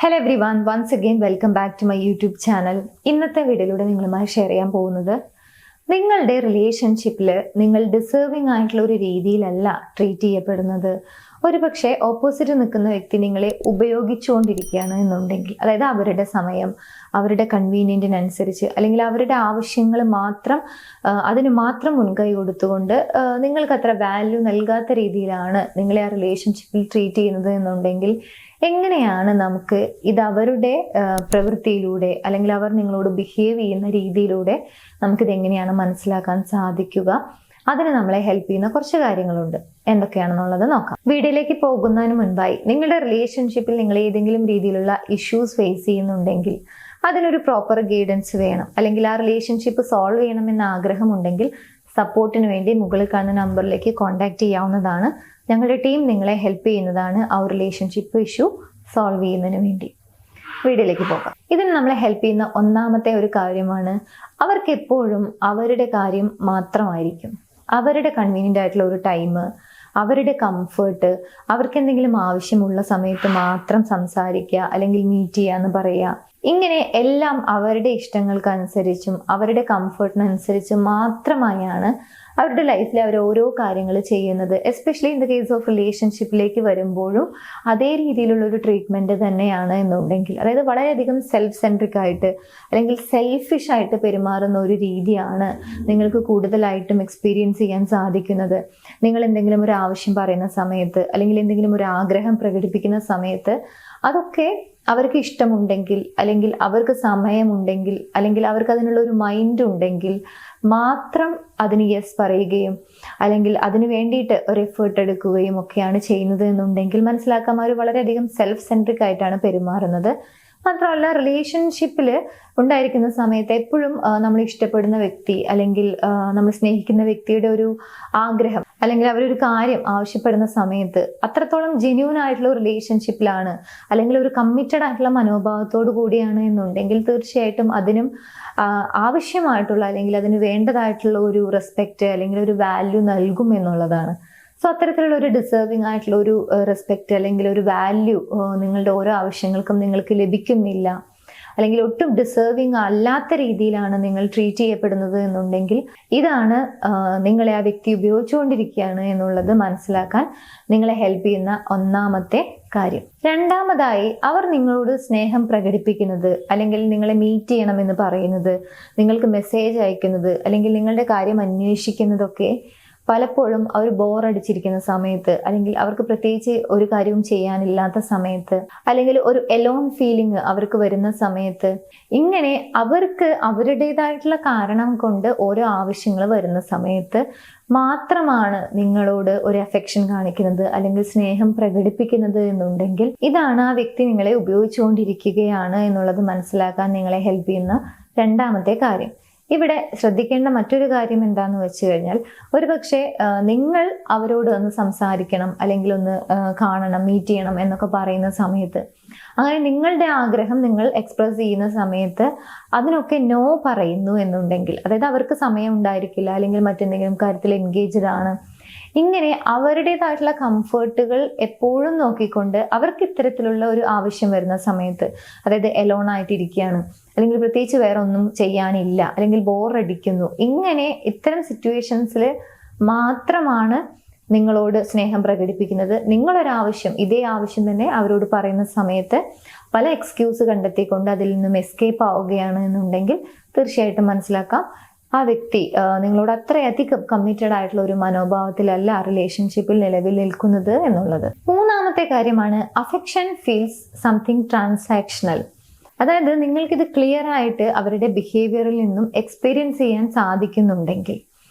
Hello everyone, once again welcome back to my YouTube channel. ഇന്നത്തെ വീഡിയോയിലൂടെ നിങ്ങളുമായി share ചെയ്യാൻ പോകുന്നത് നിങ്ങളുടെ റിലേഷൻഷിപ്പിൽ നിങ്ങൾ ഡിസേർവിംഗ് ആയിട്ടുള്ള ഒരു രീതിയിലല്ല ട്രീറ്റ് ചെയ്യപ്പെടുന്നത്. ഒരു പക്ഷേ ഓപ്പോസിറ്റ് നിൽക്കുന്ന വ്യക്തി നിങ്ങളെ ഉപയോഗിച്ചുകൊണ്ടിരിക്കുകയാണ് എന്നുണ്ടെങ്കിൽ, അതായത് അവരുടെ സമയം, അവരുടെ കൺവീനിയൻറ്റിനനുസരിച്ച് അല്ലെങ്കിൽ അവരുടെ ആവശ്യങ്ങൾ മാത്രം അതിന് മാത്രം മുൻകൈ കൊടുത്തുകൊണ്ട് നിങ്ങൾക്ക് അത്ര വാല്യൂ നൽകാത്ത രീതിയിലാണ് നിങ്ങളെ ആ റിലേഷൻഷിപ്പിൽ ട്രീറ്റ് ചെയ്യുന്നത് എന്നുണ്ടെങ്കിൽ, എങ്ങനെയാണ് നമുക്ക് ഇത് അവരുടെ പ്രവൃത്തിയിലൂടെ അല്ലെങ്കിൽ അവർ നിങ്ങളോട് ബിഹേവ് ചെയ്യുന്ന രീതിയിലൂടെ നമുക്കിത് എങ്ങനെയാണ് മനസ്സിലാക്കാൻ സാധിക്കുക? അതിന് നമ്മളെ ഹെൽപ്പ് ചെയ്യുന്ന കുറച്ച് കാര്യങ്ങളുണ്ട്. എന്തൊക്കെയാണെന്നുള്ളത് നോക്കാം. വീഡിയോയിലേക്ക് പോകുന്നതിന് മുൻപായി, നിങ്ങളുടെ റിലേഷൻഷിപ്പിൽ നിങ്ങൾ ഏതെങ്കിലും രീതിയിലുള്ള ഇഷ്യൂസ് ഫേസ് ചെയ്യുന്നുണ്ടെങ്കിൽ അതിനൊരു പ്രോപ്പർ ഗൈഡൻസ് വേണം, അല്ലെങ്കിൽ ആ റിലേഷൻഷിപ്പ് സോൾവ് ചെയ്യണമെന്ന ആഗ്രഹമുണ്ടെങ്കിൽ സപ്പോർട്ടിന് വേണ്ടി മുകളിൽ കാണുന്ന നമ്പറിലേക്ക് കോൺടാക്ട് ചെയ്യാവുന്നതാണ്. ഞങ്ങളുടെ ടീം നിങ്ങളെ ഹെൽപ്പ് ചെയ്യുന്നതാണ് ആ ഒരു റിലേഷൻഷിപ്പ് ഇഷ്യൂ സോൾവ് ചെയ്യുന്നതിന് വേണ്ടി. വീഡിയോയിലേക്ക് പോകാം. ഇതിന് നമ്മളെ ഹെൽപ്പ് ചെയ്യുന്ന ഒന്നാമത്തെ ഒരു കാര്യമാണ്, അവർക്ക് എപ്പോഴും അവരുടെ കാര്യം മാത്രമായിരിക്കും. അവരുടെ കൺവീനിയൻ്റ് ആയിട്ടുള്ള ഒരു ടൈം, അവരുടെ കംഫേർട്ട്, അവർക്ക് എന്തെങ്കിലും ആവശ്യമുള്ള സമയത്ത് മാത്രം സംസാരിക്കുക അല്ലെങ്കിൽ മീറ്റ് ചെയ്യുക എന്ന് പറയുക. ഇങ്ങനെ എല്ലാം അവരുടെ ഇഷ്ടങ്ങൾക്കനുസരിച്ചും അവരുടെ കംഫർട്ടിനനുസരിച്ചും മാത്രമായാണ് അവരുടെ ലൈഫിൽ അവർ ഓരോ കാര്യങ്ങൾ ചെയ്യുന്നത്. Especially in the case of റിലേഷൻഷിപ്പിലേക്ക് വരുമ്പോഴും അതേ രീതിയിലുള്ള ഒരു ട്രീറ്റ്മെൻറ്റ് തന്നെയാണ് എന്നുണ്ടെങ്കിൽ, അതായത് വളരെയധികം സെൽഫ് സെൻട്രിക് ആയിട്ട് അല്ലെങ്കിൽ സെൽഫിഷ് ആയിട്ട് പെരുമാറുന്ന ഒരു രീതിയാണ് നിങ്ങൾക്ക് കൂടുതലായിട്ടും എക്സ്പീരിയൻസ് ചെയ്യാൻ സാധിക്കുന്നത്. നിങ്ങൾ എന്തെങ്കിലും ഒരു ആവശ്യം പറയുന്ന സമയത്ത് അല്ലെങ്കിൽ എന്തെങ്കിലും ഒരു ആഗ്രഹം പ്രകടിപ്പിക്കുന്ന സമയത്ത് അതൊക്കെ അവർക്ക് ഇഷ്ടമുണ്ടെങ്കിൽ അല്ലെങ്കിൽ അവർക്ക് സമയമുണ്ടെങ്കിൽ അല്ലെങ്കിൽ അവർക്ക് അതിനുള്ള ഒരു മൈൻഡ് ഉണ്ടെങ്കിൽ മാത്രം അതിന് യെസ് പറയുകയും അല്ലെങ്കിൽ അതിന് വേണ്ടിയിട്ട് ഒരു എഫേർട്ട് എടുക്കുകയും ഒക്കെയാണ് ചെയ്യുന്നത് എന്നുണ്ടെങ്കിൽ മനസ്സിലാക്കാം, അവർ വളരെയധികം സെൽഫ് സെൻട്രിക് ആയിട്ടാണ് പെരുമാറുന്നത്. മാത്രമല്ല, റിലേഷൻഷിപ്പിൽ ഉണ്ടായിരിക്കുന്ന സമയത്ത് എപ്പോഴും നമ്മൾ ഇഷ്ടപ്പെടുന്ന വ്യക്തി അല്ലെങ്കിൽ നമ്മൾ സ്നേഹിക്കുന്ന വ്യക്തിയുടെ ഒരു ആഗ്രഹം അല്ലെങ്കിൽ അവരൊരു കാര്യം ആവശ്യപ്പെടുന്ന സമയത്ത് അത്രത്തോളം ജെന്യൂൻ ആയിട്ടുള്ള ഒരു റിലേഷൻഷിപ്പിലാണ് അല്ലെങ്കിൽ ഒരു കമ്മിറ്റഡ് ആയിട്ടുള്ള മനോഭാവത്തോടു കൂടിയാണ് എന്നുണ്ടെങ്കിൽ തീർച്ചയായിട്ടും അതിനും ആവശ്യമായിട്ടുള്ള അല്ലെങ്കിൽ അതിന് വേണ്ടതായിട്ടുള്ള ഒരു റെസ്പെക്റ്റ് അല്ലെങ്കിൽ ഒരു വാല്യൂ നൽകും എന്നുള്ളതാണ്. സോ അത്തരത്തിലുള്ള ഒരു ഡിസേർവിംഗ് ആയിട്ടുള്ള ഒരു റെസ്പെക്റ്റ് അല്ലെങ്കിൽ ഒരു വാല്യൂ നിങ്ങളുടെ ഓരോ ആവശ്യങ്ങൾക്കും നിങ്ങൾക്ക് ലഭിക്കുന്നില്ല, അല്ലെങ്കിൽ ഒട്ടും ഡിസേർവിംഗ് അല്ലാത്ത രീതിയിലാണ് നിങ്ങൾ ട്രീറ്റ് ചെയ്യപ്പെടുന്നത് എന്നുണ്ടെങ്കിൽ, ഇതാണ് നിങ്ങളെ ആ വ്യക്തി ഉപയോഗിച്ചുകൊണ്ടിരിക്കുകയാണ് എന്നുള്ളത് മനസ്സിലാക്കാൻ നിങ്ങളെ ഹെൽപ്പ് ചെയ്യുന്ന ഒന്നാമത്തെ കാര്യം. രണ്ടാമതായി, അവർ നിങ്ങളോട് സ്നേഹം പ്രകടിപ്പിക്കുന്നത് അല്ലെങ്കിൽ നിങ്ങളെ മീറ്റ് ചെയ്യണമെന്ന് പറയുന്നത്, നിങ്ങൾക്ക് മെസ്സേജ് അയക്കുന്നത് അല്ലെങ്കിൽ നിങ്ങളുടെ കാര്യം അന്വേഷിക്കുന്നതൊക്കെ പലപ്പോഴും അവർ ബോറടിച്ചിരിക്കുന്ന സമയത്ത് അല്ലെങ്കിൽ അവർക്ക് പ്രത്യേകിച്ച് ഒരു കാര്യവും ചെയ്യാനില്ലാത്ത സമയത്ത് അല്ലെങ്കിൽ ഒരു എലോൺ ഫീലിംഗ് അവർക്ക് വരുന്ന സമയത്ത്, ഇങ്ങനെ അവർക്ക് അവരുടേതായിട്ടുള്ള കാരണം കൊണ്ട് ഓരോ ആവശ്യങ്ങൾ വരുന്ന സമയത്ത് മാത്രമാണ് നിങ്ങളോട് ഒരു അഫെക്ഷൻ കാണിക്കുന്നത് അല്ലെങ്കിൽ സ്നേഹം പ്രകടിപ്പിക്കുന്നത് എന്നുണ്ടെങ്കിൽ, ഇതാണ് ആ വ്യക്തി നിങ്ങളെ ഉപയോഗിച്ചുകൊണ്ടിരിക്കുകയാണ് എന്നുള്ളത് മനസ്സിലാക്കാൻ നിങ്ങളെ ഹെൽപ്പ് ചെയ്യുന്ന രണ്ടാമത്തെ കാര്യം. ഇവിടെ ശ്രദ്ധിക്കേണ്ട മറ്റൊരു കാര്യം എന്താന്ന് വെച്ച് കഴിഞ്ഞാൽ, ഒരു പക്ഷേ നിങ്ങൾ അവരോട് ഒന്ന് സംസാരിക്കണം അല്ലെങ്കിൽ ഒന്ന് കാണണം, മീറ്റ് ചെയ്യണം എന്നൊക്കെ പറയുന്ന സമയത്ത്, അങ്ങനെ നിങ്ങളുടെ ആഗ്രഹം നിങ്ങൾ എക്സ്പ്രസ് ചെയ്യുന്ന സമയത്ത് അതിനൊക്കെ നോ പറയുന്നു എന്നുണ്ടെങ്കിൽ, അതായത് അവർക്ക് സമയം ഉണ്ടായിരിക്കില്ല അല്ലെങ്കിൽ മറ്റെന്തെങ്കിലും കാര്യത്തിൽ എൻഗേജ്ഡ് ആണ്, ഇങ്ങനെ അവരുടേതായിട്ടുള്ള കംഫേർട്ടുകൾ എപ്പോഴും നോക്കിക്കൊണ്ട് അവർക്ക് ഇത്തരത്തിലുള്ള ഒരു ആവശ്യം വരുന്ന സമയത്ത്, അതായത് എലോൺ ആയിട്ടിരിക്കുകയാണ് അല്ലെങ്കിൽ പ്രത്യേകിച്ച് വേറെ ഒന്നും ചെയ്യാനില്ല അല്ലെങ്കിൽ ബോറടിക്കുന്നു, ഇങ്ങനെ ഇത്തരം സിറ്റുവേഷൻസിൽ മാത്രമാണ് നിങ്ങളോട് സ്നേഹം പ്രകടിപ്പിക്കുന്നത്. നിങ്ങളൊരാവശ്യം, ഇതേ ആവശ്യം തന്നെ അവരോട് പറയുന്ന സമയത്ത് പല എക്സ്ക്യൂസ് കണ്ടെത്തിക്കൊണ്ട് അതിൽ നിന്നും എസ്കേപ്പ് ആവുകയാണ് എന്നുണ്ടെങ്കിൽ തീർച്ചയായിട്ടും മനസ്സിലാക്കാം, ആ വ്യക്തി നിങ്ങളോട് അത്രയധികം കമ്മിറ്റഡ് ആയിട്ടുള്ള ഒരു മനോഭാവത്തിലല്ല റിലേഷൻഷിപ്പിൽ നിലവിൽ നിൽക്കുന്നത് എന്നുള്ളത്. മൂന്നാമത്തെ കാര്യമാണ്, അഫെക്ഷൻ ഫീൽസ് സംതിങ് ട്രാൻസാക്ഷണൽ. അതായത് നിങ്ങൾക്കിത് ക്ലിയർ ആയിട്ട് അവരുടെ ബിഹേവിയറിൽ നിന്നും എക്സ്പീരിയൻസ് ചെയ്യാൻ സാധിക്കുന്നുണ്ടെങ്കിൽ,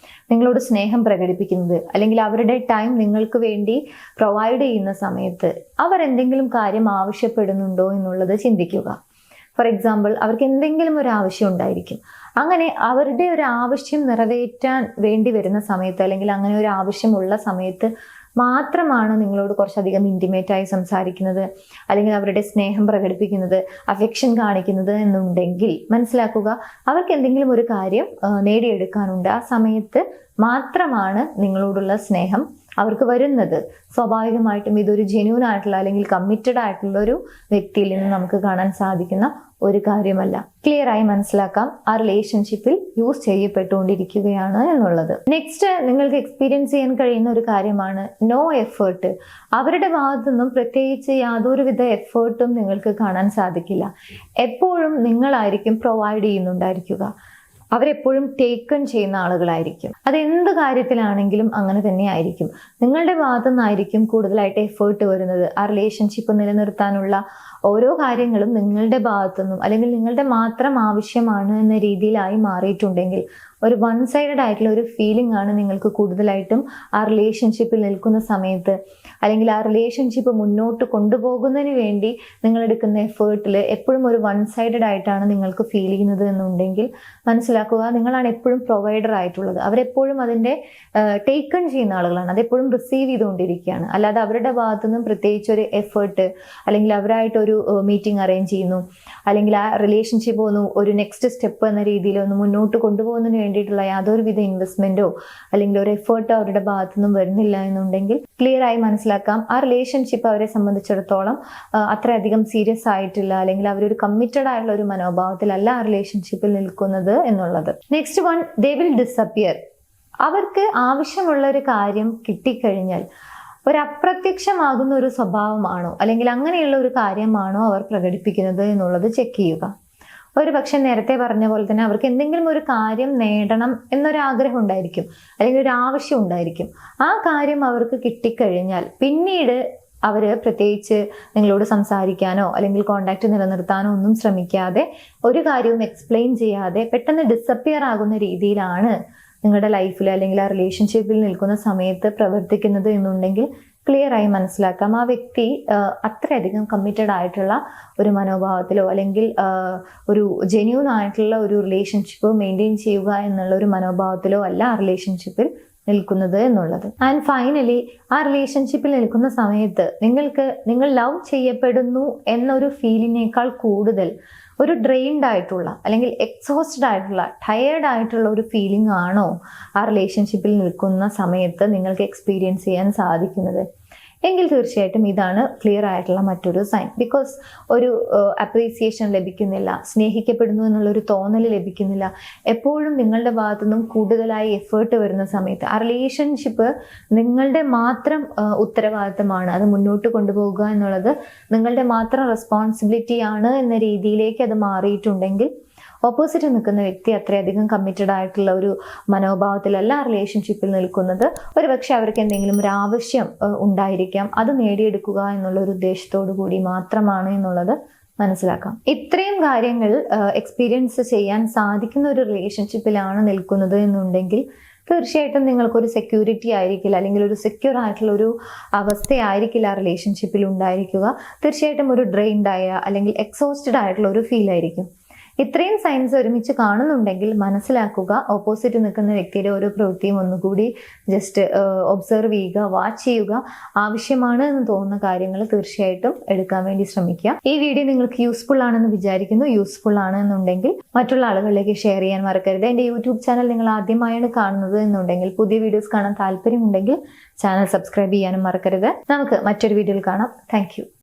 നിങ്ങളോട് സ്നേഹം പ്രകടിപ്പിക്കുന്നത് അല്ലെങ്കിൽ അവരുടെ ടൈം നിങ്ങൾക്ക് വേണ്ടി പ്രൊവൈഡ് ചെയ്യുന്ന സമയത്ത് അവർ എന്തെങ്കിലും കാര്യം ആവശ്യപ്പെടുന്നുണ്ടോ എന്നുള്ളത് ചിന്തിക്കുക. ഫോർ എക്സാമ്പിൾ, അവർക്ക് എന്തെങ്കിലും ഒരു ആവശ്യം ഉണ്ടായിരിക്കും. അങ്ങനെ അവരുടെ ഒരു ആവശ്യം നിറവേറ്റാൻ വേണ്ടി വരുന്ന സമയത്ത് അല്ലെങ്കിൽ അങ്ങനെ ഒരു ആവശ്യമുള്ള സമയത്ത് മാത്രമാണ് നിങ്ങളോട് കുറച്ചധികം ഇൻറ്റിമേറ്റായി സംസാരിക്കുന്നത് അല്ലെങ്കിൽ അവരുടെ സ്നേഹം പ്രകടിപ്പിക്കുന്നത്, അഫെക്ഷൻ കാണിക്കുന്നത് എന്നുണ്ടെങ്കിൽ മനസ്സിലാക്കുക, അവർക്ക് എന്തെങ്കിലും ഒരു കാര്യം നേടിയെടുക്കാനുണ്ട്. ആ സമയത്ത് മാത്രമാണ് നിങ്ങളോടുള്ള സ്നേഹം അവർക്ക് വരുന്നത്, സ്വാഭാവികമായിട്ടും ഇതൊരു ജെന്യൂൻ ആയിട്ടുള്ള അല്ലെങ്കിൽ കമ്മിറ്റഡ് ആയിട്ടുള്ള ഒരു വ്യക്തിയിൽ നിന്ന് നമുക്ക് കാണാൻ സാധിക്കുന്ന ഒരു കാര്യമല്ല. ക്ലിയർ ആയി മനസ്സിലാക്കാം, ആ റിലേഷൻഷിപ്പിൽ യൂസ് ചെയ്യപ്പെട്ടുകൊണ്ടിരിക്കുകയാണ് എന്നുള്ളത്. നെക്സ്റ്റ്, നിങ്ങൾക്ക് എക്സ്പീരിയൻസ് ചെയ്യാൻ കഴിയുന്ന ഒരു കാര്യമാണ് നോ എഫേർട്ട്. അവരുടെ ഭാഗത്തു നിന്നും പ്രത്യേകിച്ച് യാതൊരുവിധ എഫേർട്ടും നിങ്ങൾക്ക് കാണാൻ സാധിക്കില്ല. എപ്പോഴും നിങ്ങളായിരിക്കും പ്രൊവൈഡ് ചെയ്യുന്നുണ്ടായിരിക്കുക. അവരെപ്പോഴും ടേക്കൺ ചെയ്യുന്ന ആളുകളായിരിക്കും. അത് എന്ത് കാര്യത്തിലാണെങ്കിലും അങ്ങനെ തന്നെ ആയിരിക്കും. നിങ്ങളുടെ ഭാഗത്തു നിന്നായിരിക്കും കൂടുതലായിട്ട് എഫേർട്ട് വരുന്നത്. ആ റിലേഷൻഷിപ്പ് നിലനിർത്താനുള്ള ഓരോ കാര്യങ്ങളും നിങ്ങളുടെ ഭാഗത്തുനിന്നും അല്ലെങ്കിൽ നിങ്ങളുടെ മാത്രം ആവശ്യമാണ് എന്ന രീതിയിലായി മാറിയിട്ടുണ്ടെങ്കിൽ ഒരു വൺ സൈഡഡ് ആയിട്ടുള്ള ഒരു ഫീലിംഗ് ആണ് നിങ്ങൾക്ക് കൂടുതലായിട്ടും ആ റിലേഷൻഷിപ്പിൽ നിൽക്കുന്ന സമയത്ത്, അല്ലെങ്കിൽ ആ റിലേഷൻഷിപ്പ് മുന്നോട്ട് കൊണ്ടുപോകുന്നതിന് വേണ്ടി നിങ്ങൾ എടുക്കുന്ന എഫേർട്ടിൽ എപ്പോഴും ഒരു വൺ സൈഡഡ് ആയിട്ടാണ് നിങ്ങൾക്ക് ഫീൽ ചെയ്യുന്നത് എന്നുണ്ടെങ്കിൽ മനസ്സിലാക്കുക, നിങ്ങളാണ് എപ്പോഴും പ്രൊവൈഡർ ആയിട്ടുള്ളത്. അവരെപ്പോഴും അതിൻ്റെ ടേക്കൺ ചെയ്യുന്ന ആളുകളാണ്, അതെപ്പോഴും റിസീവ് ചെയ്തുകൊണ്ടിരിക്കുകയാണ്. അല്ലാതെ അവരുടെ ഭാഗത്തു നിന്നും പ്രത്യേകിച്ച് ഒരു എഫേർട്ട് അല്ലെങ്കിൽ അവരായിട്ടൊരു മീറ്റിംഗ് അറേഞ്ച് ചെയ്യുന്നു, അല്ലെങ്കിൽ ആ റിലേഷൻഷിപ്പ് ഒന്ന് ഒരു നെക്സ്റ്റ് സ്റ്റെപ്പ് എന്ന രീതിയിൽ ഒന്ന് മുന്നോട്ട് കൊണ്ടുപോകുന്നതിന് വേണ്ടിയിട്ടുള്ള യാതൊരുവിധ ഇൻവെസ്റ്റ്മെന്റോ അല്ലെങ്കിൽ ഒരു എഫേർട്ടോ അവരുടെ ഭാഗത്തു നിന്നും വരുന്നില്ല എന്നുണ്ടെങ്കിൽ ക്ലിയർ ആയി മനസ്സിലാക്കാം, ആ റിലേഷൻഷിപ്പ് അവരെ സംബന്ധിച്ചിടത്തോളം അത്രയധികം സീരിയസ് ആയിട്ടില്ല, അല്ലെങ്കിൽ അവരൊരു കമ്മിറ്റഡ് ആയിട്ടുള്ള ഒരു മനോഭാവത്തിലല്ല ആ റിലേഷൻഷിപ്പിൽ നിൽക്കുന്നത് എന്നുള്ളത്. Next one, they will disappear. അവർക്ക് ആവശ്യമുള്ള ഒരു കാര്യം കിട്ടിക്കഴിഞ്ഞാൽ ഒരു അപ്രത്യക്ഷമാകുന്ന ഒരു സ്വഭാവമാണോ അല്ലെങ്കിൽ അങ്ങനെയുള്ള ഒരു കാര്യമാണോ അവർ പ്രകടിപ്പിക്കുന്നത് എന്നുള്ളത് ചെക്ക് ചെയ്യുക. ഒരു പക്ഷെ നേരത്തെ പറഞ്ഞ പോലെ തന്നെ അവർക്ക് എന്തെങ്കിലും ഒരു കാര്യം നേടണം എന്നൊരാഗ്രഹം ഉണ്ടായിരിക്കും, അല്ലെങ്കിൽ ഒരു ആവശ്യം ഉണ്ടായിരിക്കും. ആ കാര്യം അവർക്ക് കിട്ടിക്കഴിഞ്ഞാൽ പിന്നീട് അവർ പ്രത്യേകിച്ച് നിങ്ങളോട് സംസാരിക്കാനോ അല്ലെങ്കിൽ കോണ്ടാക്ട് നിലനിർത്താനോ ഒന്നും ശ്രമിക്കാതെ, ഒരു കാര്യവും എക്സ്പ്ലെയിൻ ചെയ്യാതെ പെട്ടെന്ന് ഡിസപ്പിയർ ആകുന്ന രീതിയിലാണ് നിങ്ങളുടെ ലൈഫിൽ അല്ലെങ്കിൽ ആ റിലേഷൻഷിപ്പിൽ നിൽക്കുന്ന സമയത്ത് പ്രവർത്തിക്കുന്നത് എന്നുണ്ടെങ്കിൽ ക്ലിയർ ആയി മനസ്സിലാക്കാം, ആ വ്യക്തി അത്രയധികം കമ്മിറ്റഡ് ആയിട്ടുള്ള ഒരു മനോഭാവത്തിലോ അല്ലെങ്കിൽ ഒരു ജെന്യൂൻ ആയിട്ടുള്ള ഒരു റിലേഷൻഷിപ്പ് മെയിൻറ്റെയിൻ ചെയ്യുക എന്നുള്ള ഒരു മനോഭാവത്തിലോ അല്ല ആ റിലേഷൻഷിപ്പിൽ നിൽക്കുന്നത് എന്നുള്ളത്. ആൻഡ് ഫൈനലി, ആ റിലേഷൻഷിപ്പിൽ നിൽക്കുന്ന സമയത്ത് നിങ്ങൾ ലവ് ചെയ്യപ്പെടുന്നു എന്നൊരു ഫീലിനേക്കാൾ കൂടുതൽ ഒരു ഡ്രെയിൻഡ് ആയിട്ടുള്ള അല്ലെങ്കിൽ എക്സോസ്റ്റഡ് ആയിട്ടുള്ള ടയേർഡ് ആയിട്ടുള്ള ഒരു ഫീലിംഗ് ആണോ ആ റിലേഷൻഷിപ്പിൽ നിൽക്കുന്ന സമയത്ത് നിങ്ങൾക്ക് എക്സ്പീരിയൻസ് ചെയ്യാൻ സാധിക്കുന്നത് എങ്കിൽ തീർച്ചയായിട്ടും ഇതാണ് ക്ലിയർ ആയിട്ടുള്ള മറ്റൊരു സൈൻ. ബിക്കോസ് ഒരു അപ്രീസിയേഷൻ ലഭിക്കുന്നില്ല, സ്നേഹിക്കപ്പെടുന്നു എന്നുള്ളൊരു തോന്നൽ ലഭിക്കുന്നില്ല. എപ്പോഴും നിങ്ങളുടെ ഭാഗത്തു നിന്നും കൂടുതലായി എഫേർട്ട് വരുന്ന സമയത്ത് ആ റിലേഷൻഷിപ്പ് നിങ്ങളുടെ മാത്രം ഉത്തരവാദിത്തമാണ്, അത് മുന്നോട്ട് കൊണ്ടുപോകുക എന്നുള്ളത് നിങ്ങളുടെ മാത്രം റെസ്പോൺസിബിലിറ്റി ആണ് എന്ന രീതിയിലേക്ക് അത് മാറിയിട്ടുണ്ടെങ്കിൽ ഓപ്പോസിറ്റ് നിൽക്കുന്ന വ്യക്തി അത്രയധികം കമ്മിറ്റഡ് ആയിട്ടുള്ള ഒരു മനോഭാവത്തിലല്ല റിലേഷൻഷിപ്പിൽ നിൽക്കുന്നത്. ഒരു പക്ഷെ അവർക്ക് എന്തെങ്കിലും ഒരു ആവശ്യം ഉണ്ടായിരിക്കാം, അത് നേടിയെടുക്കുക എന്നുള്ള ഒരു ഉദ്ദേശത്തോടു കൂടി മാത്രമാണ് എന്നുള്ളത് മനസ്സിലാക്കാം. ഇത്രയും കാര്യങ്ങൾ എക്സ്പീരിയൻസ് ചെയ്യാൻ സാധിക്കുന്ന ഒരു റിലേഷൻഷിപ്പിലാണ് നിൽക്കുന്നത് എന്നുണ്ടെങ്കിൽ തീർച്ചയായിട്ടും നിങ്ങൾക്കൊരു സെക്യൂരിറ്റി ആയിരിക്കില്ല, അല്ലെങ്കിൽ ഒരു സെക്യൂർ ആയിട്ടുള്ള ഒരു അവസ്ഥയായിരിക്കില്ല ആ റിലേഷൻഷിപ്പിൽ ഉണ്ടായിരിക്കുക. തീർച്ചയായിട്ടും ഒരു ഡ്രെയിൻഡ് ആയ അല്ലെങ്കിൽ എക്സോസ്റ്റഡ് ആയിട്ടുള്ള ഒരു ഫീൽ ആയിരിക്കും. ഇത്രയും സൈൻസ് ഒരുമിച്ച് കാണുന്നുണ്ടെങ്കിൽ മനസ്സിലാക്കുക, ഓപ്പോസിറ്റ് നിൽക്കുന്ന വ്യക്തിയുടെ ഓരോ പ്രവൃത്തിയും ഒന്നുകൂടി ജസ്റ്റ് ഒബ്സർവ് ചെയ്യുക, വാച്ച് ചെയ്യുക. ആവശ്യമാണ് എന്ന് തോന്നുന്ന കാര്യങ്ങൾ തീർച്ചയായിട്ടും എടുക്കാൻ വേണ്ടി ശ്രമിക്കുക. ഈ വീഡിയോ നിങ്ങൾക്ക് യൂസ്ഫുൾ ആണെന്ന് വിചാരിക്കുന്നു. യൂസ്ഫുൾ ആണെന്നുണ്ടെങ്കിൽ മറ്റുള്ള ആളുകളിലേക്ക് ഷെയർ ചെയ്യാൻ മറക്കരുത്. എൻ്റെ യൂട്യൂബ് ചാനൽ നിങ്ങൾ ആദ്യമായാണ് കാണുന്നത് എന്നുണ്ടെങ്കിൽ, പുതിയ വീഡിയോസ് കാണാൻ താല്പര്യമുണ്ടെങ്കിൽ ചാനൽ സബ്സ്ക്രൈബ് ചെയ്യാനും മറക്കരുത്. നമുക്ക് മറ്റൊരു വീഡിയോയിൽ കാണാം. താങ്ക്